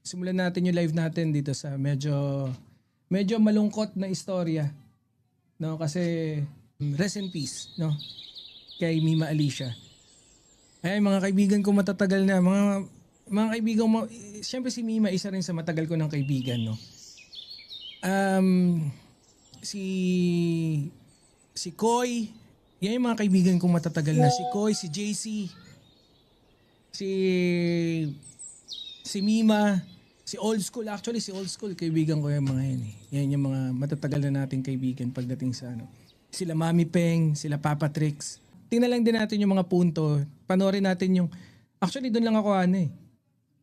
simulan natin yung live natin dito sa medyo malungkot na istorya, no? Kasi rest in peace, no? Kay Mima Alicia. Ay, mga kaibigan ko matatagal na, mga kaibigan mo, siyempre si Mima isa rin sa matagal ko ng kaibigan, no? Um, si Koy, yan yung mga kaibigan kong matatagal na. Si Koy, si JC, si Mima, si Old School. Actually, si Old School, kaibigan ko yung mga yan eh. Yan yung mga matatagal na nating kaibigan pagdating sa ano. Sila Mami Peng, sila Papa Trix. Tingnan lang din natin yung mga punto. Panoorin natin yung... Actually, doon lang ako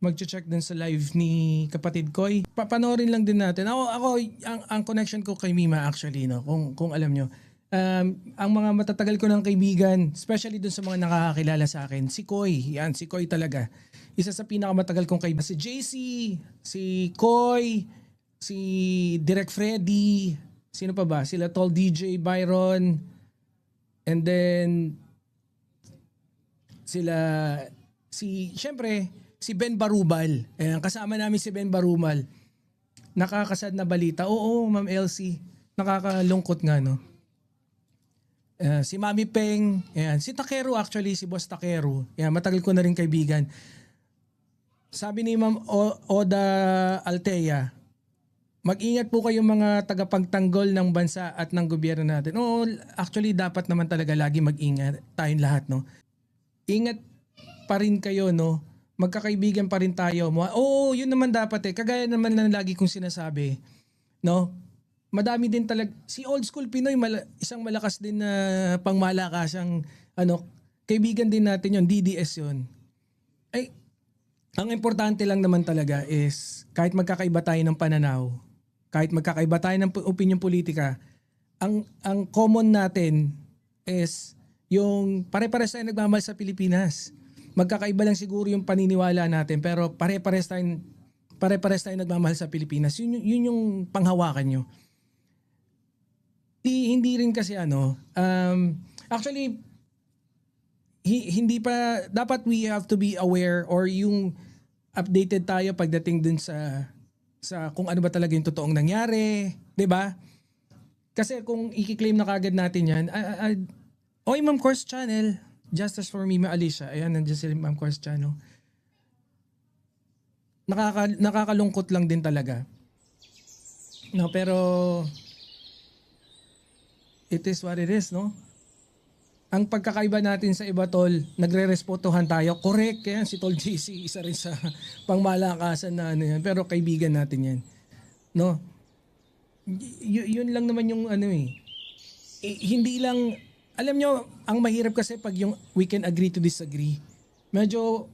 mag-check din sa live ni kapatid Koy. Panoorin lang din natin. Ang connection ko kay Mima actually, no, kung alam nyo. Ang mga matatagal ko ng kaibigan, especially dun sa mga nakakakilala sa akin, si Koy. Yan, si Koy talaga. Isa sa pinakamatagal kong kaibigan. Si JC, si Koy, si Direk Freddy, sino pa ba? Sila Tall DJ, Byron, and then syempre, si Ben Barubal. Ayan, kasama namin si Ben Barubal. Nakakasad na balita. Oo, Ma'am Elsie. Nakakalungkot nga, no? Si Mami Peng. Ayan. Si Takero actually, si Boss Takero. Ayan, matagal ko na rin kaibigan. Sabi ni Ma'am Oda Altea, mag-ingat po kayong mga tagapagtanggol ng bansa at ng gobyerno natin. Oo, actually dapat naman talaga lagi mag-ingat tayong lahat, no? Ingat pa rin kayo, no? Magkakaibigan pa rin tayo. Oo, yun naman dapat eh. Kagaya naman na lagi kong sinasabi, no? Madami din talaga. Si Old School Pinoy, isang malakas din na pangmalakasang kaibigan din natin yun. DDS yun. Ay, ang importante lang naman talaga is kahit magkakaiba tayo ng pananaw, kahit magkakaiba tayo ng opinion politika, ang common natin is yung pare-pares tayo nagmamahal sa Pilipinas. Magkakaiba lang siguro yung paniniwala natin pero pare-pares tayo nagmamahal sa Pilipinas. Yun yung panghawakan nyo. Hindi rin kasi actually hindi pa dapat we have to be aware or yung updated tayo pagdating dun sa kung ano ba talaga yung totoong nangyari, 'di ba? Kasi kung i-claim na kagad natin 'yan, Oy Ma'am Course Channel, Justice for Mima Alicia. Ayan, nandiyan si Ma'am Course Channel. Nakakalungkot lang din talaga. No, pero it is what it is, no? Ang pagkakaiba natin sa iba, tol, nagre-respotuhan tayo. Correct, yan. Si Tol JC, isa rin sa pangmalakasan na yan. Pero kaibigan natin yan. No? Yun lang naman yung hindi lang, alam nyo, ang mahirap kasi pag yung we can agree to disagree. Medyo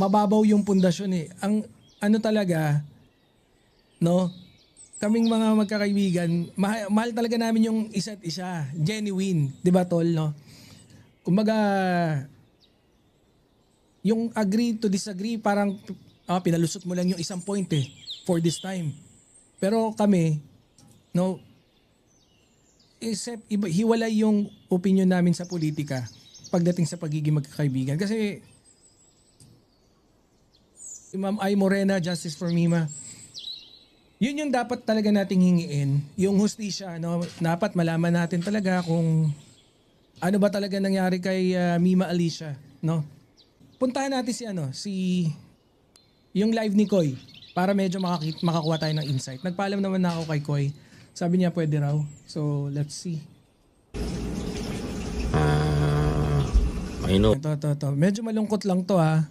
mababaw yung pundasyon eh. Ang talaga, no? Kaming mga magkakaibigan, mahal talaga namin yung isa't isa. Genuine. Di ba, tol, no? Kumbaga, yung agree to disagree, parang pinalusot mo lang yung isang point eh, for this time. Pero kami, no, hiwalay yung opinion namin sa politika pagdating sa pagiging magkakaibigan. Kasi, Ma'am Ay Morena, Justice for Mima, yun yung dapat talaga nating hingiin, yung hustisya, no? Dapat malaman natin talaga kung ano ba talaga nangyari kay Mima Alicia, no? Puntahan natin yung live ni Koy para medyo makakuha tayo ng insight. Nagpaalam naman na ako kay Koy. Sabi niya pwede raw. So, let's see. I know. Ito. Medyo malungkot lang to ha.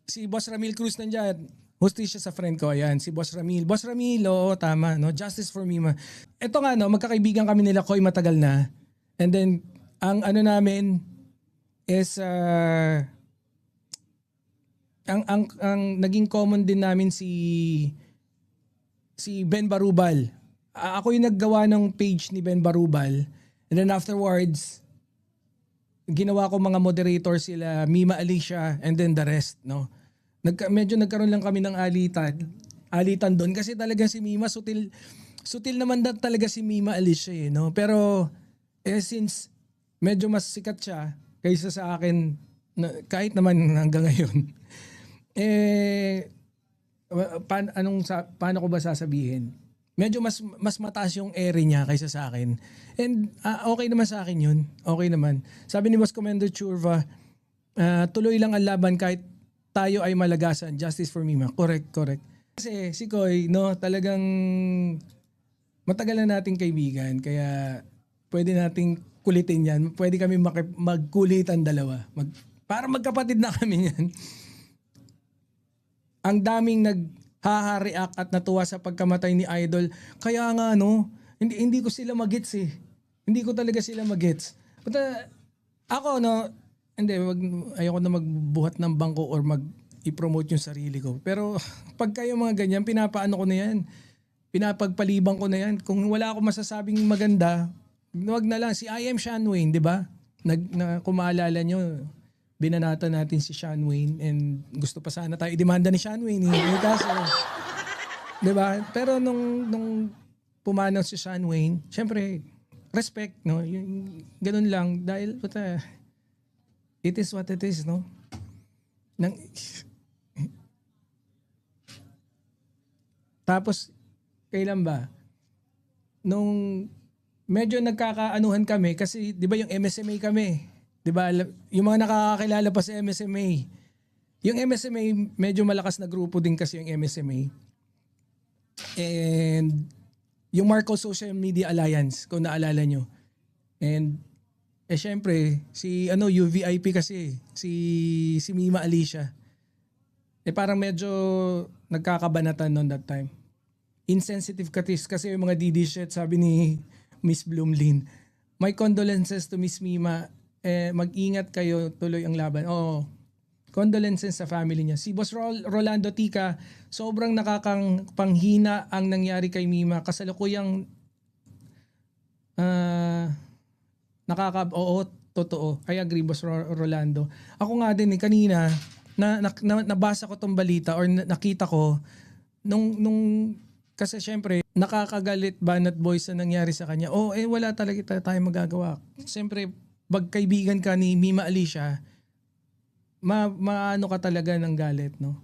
Si Boss Ramil Cruz nandiyan. Hostisya sa friend ko. Ayan, si Boss Ramil. Boss Ramil, oo, tama. No? Justice for Mima. Ito nga, no, magkakaibigan kami nila Koy matagal na. And then, ang namin is, ang naging common din namin si Ben Barubal. Ako yung naggawa ng page ni Ben Barubal. And then afterwards, ginawa ko mga moderator sila, Mima Alicia, and then the rest, no? Medyo nagkaroon lang kami ng alitan doon kasi talaga si Mima, sutil naman talaga si Mima Alicia eh, no? Pero since medyo mas sikat siya kaysa sa akin, kahit naman hanggang ngayon, paano ko ba sasabihin? Medyo mas mataas yung ere niya kaysa sa akin. And okay naman sa akin yun. Okay naman. Sabi ni Boss Commander Churva, tuloy lang ang laban kahit tayo ay malagasan. Justice for Mima. Correct. Kasi si Koy, no, talagang matagal na nating kaibigan. Kaya pwede nating kulitin yan. Pwede kami magkulitan dalawa. Para magkapatid na kami yan. Ang daming naghaha-react at natuwa sa pagkamatay ni Idol. Kaya nga hindi ko sila magets eh. Hindi ko talaga sila magets. But ako ayoko na magbuhat ng bangko or i-promote yung sarili ko. Pero pag kayo mga ganyan, pinapaano ko na yan. Pinapagpalibang ko na yan. Kung wala ako masasabing maganda, wag na lang. Si I Am Sean Wayne, di ba? Kung maalala nyo, binanata natin si Sean Wayne and gusto pa sana tayo demanda ni Sean Wayne. Kaso, di ba? Pero nung pumanaw si Sean Wayne, syempre, respect, no? Yung, ganun lang. Dahil, it is what it is, no? Tapos, kailan ba? Nung medyo nagkakaanuhan kami, kasi di ba yung MSMA kami, di ba? Yung mga nakakakilala pa sa MSMA. Yung MSMA, medyo malakas na grupo din kasi yung MSMA. And yung Marcos Social Media Alliance, kung naalala nyo. And syempre, si UVIP kasi, si Mima Alicia. Parang medyo nagkakabanatan noon that time. Insensitive kasi yung mga DD shit, sabi ni Miss Bloomlin. My condolences to Miss Mima. Mag-ingat kayo, tuloy ang laban. Oo. Condolences sa family niya. Si Boss Rolando Tica, sobrang nakakang panghina ang nangyari kay Mima. Kasalukuyang oo, totoo. I agree, Boss Rolando. Ako nga din kanina, nabasa ko tong balita or nakita ko nung kasi syempre nakakagalit Banat Boys na nangyari sa kanya. Wala talaga tayo magagawa. Syempre magkaibigan ka ni Mima Alicia, maano ka talaga ng galit, no?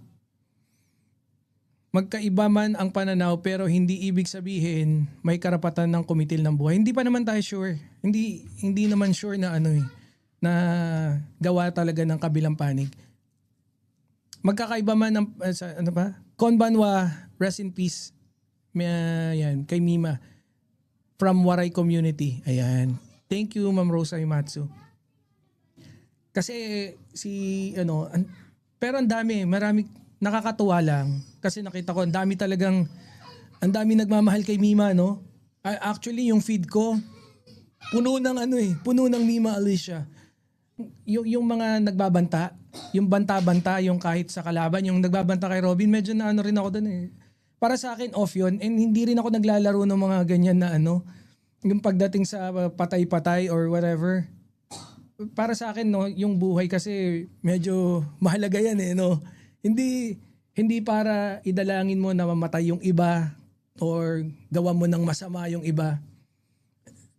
Magkaiba man ang pananaw pero hindi ibig sabihin may karapatan ng kumitil ng buhay. Hindi pa naman tayo sure. Hindi naman sure na na gawa talaga ng kabilang panig. Magkakaiba man ng Konbanwa, rest in peace. Yan, kay Mima from Waray community. Ayan. Thank you, Ma'am Rosa Imatsu. Kasi pero ang marami nakakatuwa lang kasi nakita ko ang dami nagmamahal kay Mima, no? Actually, yung feed ko puno ng Mima Alicia. Yung mga nagbabanta, yung banta-banta, yung kahit sa kalaban, yung nagbabanta kay Robin, medyo na rin ako doon eh. Para sa akin off yun, and hindi rin ako naglalaro ng mga ganyan na yung pagdating sa patay-patay or whatever. Para sa akin, no, yung buhay kasi medyo mahalaga yan eh, no. Hindi para idalangin mo na mamatay yung iba or gawa mo ng masama yung iba.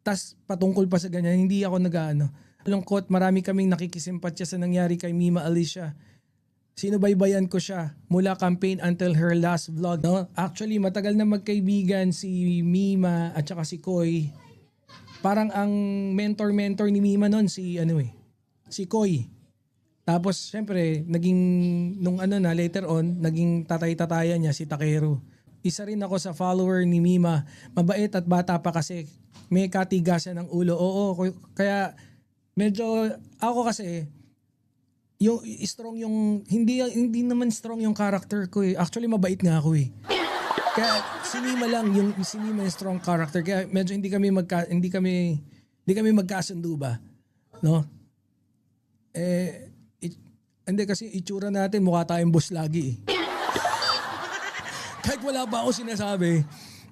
Tas patungkol pa sa ganyan, hindi ako lungkot, marami kaming nakikisimpatya sa nangyari kay Mima Alicia. Sinubaybayan ko siya mula campaign until her last vlog. No? Actually, matagal na magkaibigan si Mima at saka si Koy. Parang ang mentor ni Mima noon si Koy. Tapos syempre, later on, naging tatay-tatayan niya si Takeru. Isa rin ako sa follower ni Mima. Mabait at bata pa kasi may katigasan ng ulo. Oo, kaya medyo ako kasi yung strong yung hindi naman strong yung character ko eh. Actually mabait nga ako eh. Kaya si Mima yung strong character. Kaya medyo hindi kami magkasundo ba, no? Hindi kasi itsura natin mukha tayong boss lagi eh. Kahit wala pa ako sinasabi,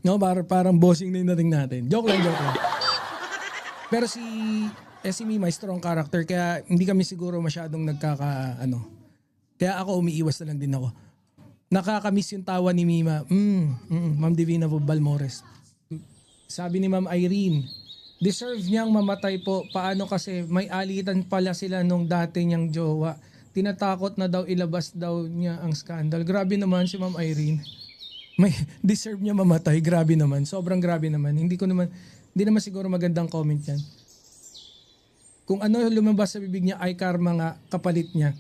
no, parang bossing na yung dating natin. Joke lang. Pero si Mima strong character kaya hindi kami siguro masyadong Kaya ako umiiwas na lang din ako. Nakakamiss yung tawa ni Mima. Ma'am Divina Balmores. Sabi ni Ma'am Irene, deserve niyang mamatay po. Paano kasi may alitan pala sila nung dati niyang jowa. tinatakot na daw ilabas daw niya ang scandal. Grabe naman si Ma'am Irene. May deserve niya mamatay. Grabe naman. Sobrang grabe naman. Hindi naman siguro magandang comment yan. Kung ano lumabas sa bibig niya ay karma nga kapalit niya.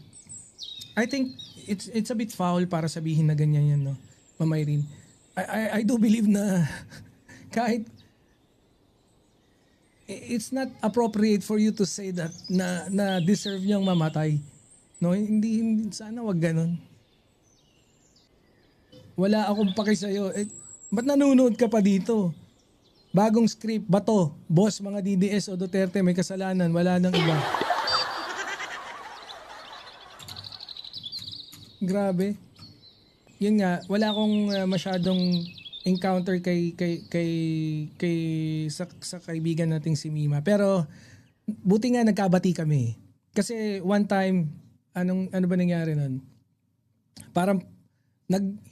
I think it's a bit foul para sabihin na ganyan yan, no? Ma'am Irene. I do believe na kahit it's not appropriate for you to say that na deserve niyang mamatay. No, hindi sana wag ganun. Wala akong paki sa'yo. Ba't nanonood ka pa dito? Bagong script, bato, boss, mga DDS o Duterte may kasalanan, wala nang iba. Grabe. Yun nga, wala akong masyadong encounter sa kaibigan nating si Mima. Pero buti nga nagkabati kami. Kasi one time, ano ba nangyari nun? Parang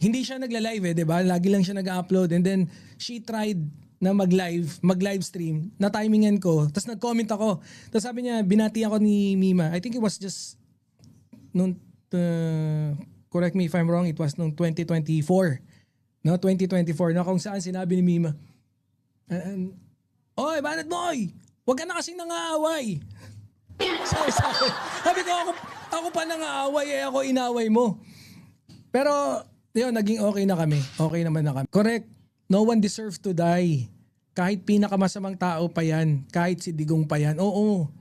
hindi siya nagla-live 'di ba? Lagi lang siya nag-upload and then she tried na mag-live stream. Na timingan ko. Tapos nag-comment ako. Tapos sabi niya, binati ako ni Mima. I think it was just nung correct me if I'm wrong, it was nung 2024. No, 2024 na kung saan sinabi ni Mima, "Oy, Banat Boy, wag ka na kasing nangaaway." Sabi ko, ako pa nangaaway, ako inaway mo. Pero, yun, naging okay na kami. Okay naman na kami. Correct. No one deserves to die. Kahit pinakamasamang tao pa yan. Kahit si Digong pa yan. Oo.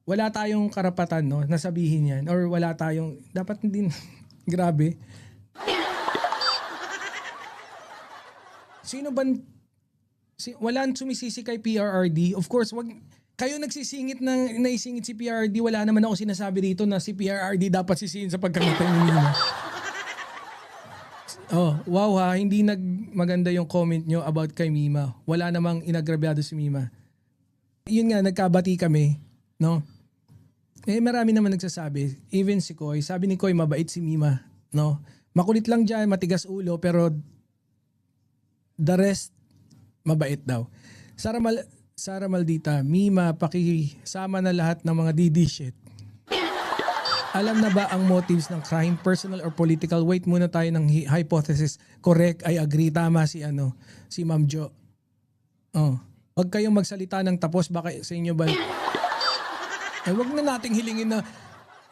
Wala tayong karapatan, no, nasabihin yan. Or wala tayong, dapat hindi, grabe. Sino ba, walang sumisisi kay PRRD? Of course, kayo nagsisingit naisingit si PRRD. Wala naman ako sinasabi dito na si PRRD dapat sisihin sa pagkamatay ni Mima. Oh, wow ha, hindi maganda yung comment nyo about kay Mima. Wala namang inagrabyado si Mima. Yun nga, nagkabati kami, no? Marami naman nagsasabi, even si Koy. Sabi ni Koy, mabait si Mima, no? Makulit lang dyan, matigas ulo, pero the rest, mabait daw. Sara Maldita, Mima, pakisama na lahat ng mga DD shit. Alam na ba ang motives ng crime, personal or political? Wait muna tayo ng hypothesis. Correct, I agree. Tama si Ma'am Jo. Oh. Huwag kayong magsalita ng tapos, baka sa inyo ba? Huwag na nating hilingin na,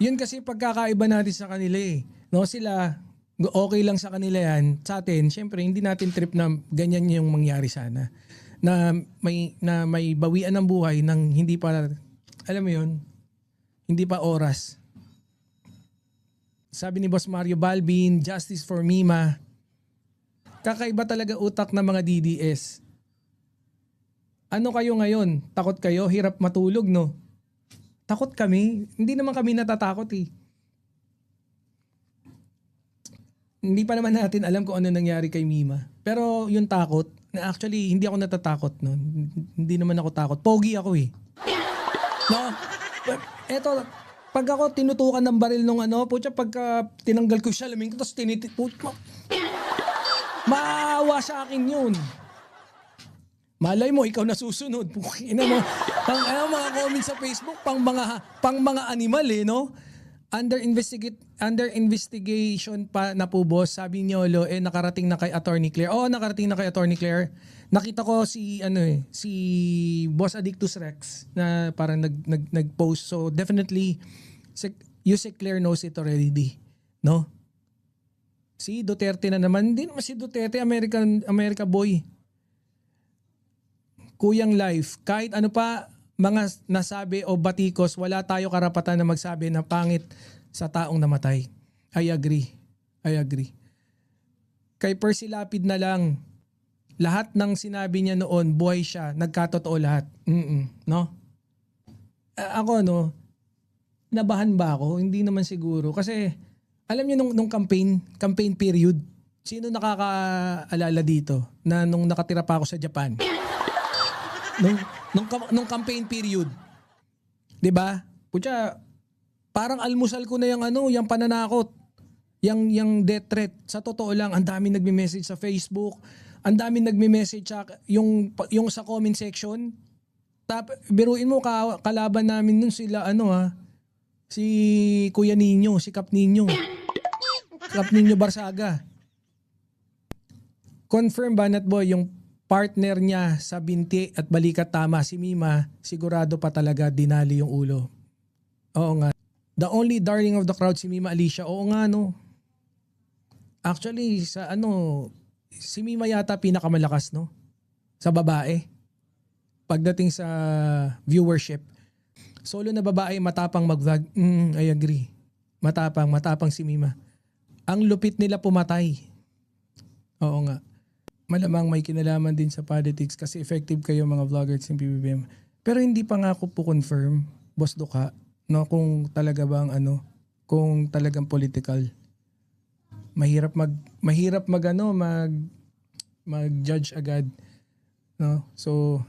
yun kasi pagkakaiba natin sa kanila eh. No, sila, okay lang sa kanila yan. Sa atin, syempre, hindi natin trip na ganyan yung mangyari sana. Na may bawian ng buhay nang hindi pa, alam mo yun, hindi pa oras. Sabi ni Boss Mario Balbin, justice for Mima. Kakaiba talaga utak ng mga DDS. Ano kayo ngayon? Takot kayo? Hirap matulog, no? Takot kami. Hindi naman kami natatakot eh. Hindi pa naman natin alam kung ano nangyari kay Mima. Pero yung takot, actually, hindi ako natatakot. No? Hindi naman ako takot. Pogi ako eh. No? Eto, pag ako tinutukan ng baril nung putya, pagka tinanggal ko siya, laming ko, tapos maawa sa akin yun. Malay mo, ikaw nasusunod. Ina mo, mga comments sa Facebook, pang mga animal eh, no? Under investigation pa na po, boss. Sabi niyo, nakarating na kay Attorney Claire. Oo, nakarating na kay Attorney Claire. Nakita ko si Boss Addictus Rex na parang nag-post. So definitely Yusek Claire knows it already, no? Si Duterte na naman. Hindi naman si Duterte, America boy. Kuyang life. Kahit ano pa mga nasabi o batikos, wala tayo karapatan na magsabi na pangit sa taong namatay. I agree. Kay Percy Lapid na lang, lahat ng sinabi niya noon, buhay siya, nagkatotoo lahat. No? Ako, nabahan ba ako? Hindi naman siguro. Kasi, alam niyo nung campaign period, sino nakakaalala dito na nung nakatira pa ako sa Japan? Nung campaign period. 'Di ba? Putya, parang almusal ko na yung pananakot. Yung death threat. Sa totoo lang, ang daming nagme-message sa Facebook, ang daming nagme-message sa yung sa comment section. Biruin mo kalaban namin nun sila Si Kuya Nino, si Cap Nino. Cap Nino Barsaga. Confirm ba, Boy, yung partner niya sa binti at balikat tama, si Mima, sigurado pa talaga dinali yung ulo. Oo nga. The only darling of the crowd, si Mima Alicia. Oo nga, no. Actually, sa si Mima yata pinakamalakas, no? Sa babae. Pagdating sa viewership. Solo na babae, matapang mag-vlog. I agree. Matapang si Mima. Ang lupit nila pumatay. Oo nga. Malamang may kinalaman din sa politics kasi effective kayo mga vloggers ng PBBM. Pero hindi pa nga ako po confirm, Boss Duka, no, kung talaga bang kung talagang political. Mahirap mag judge agad, no? So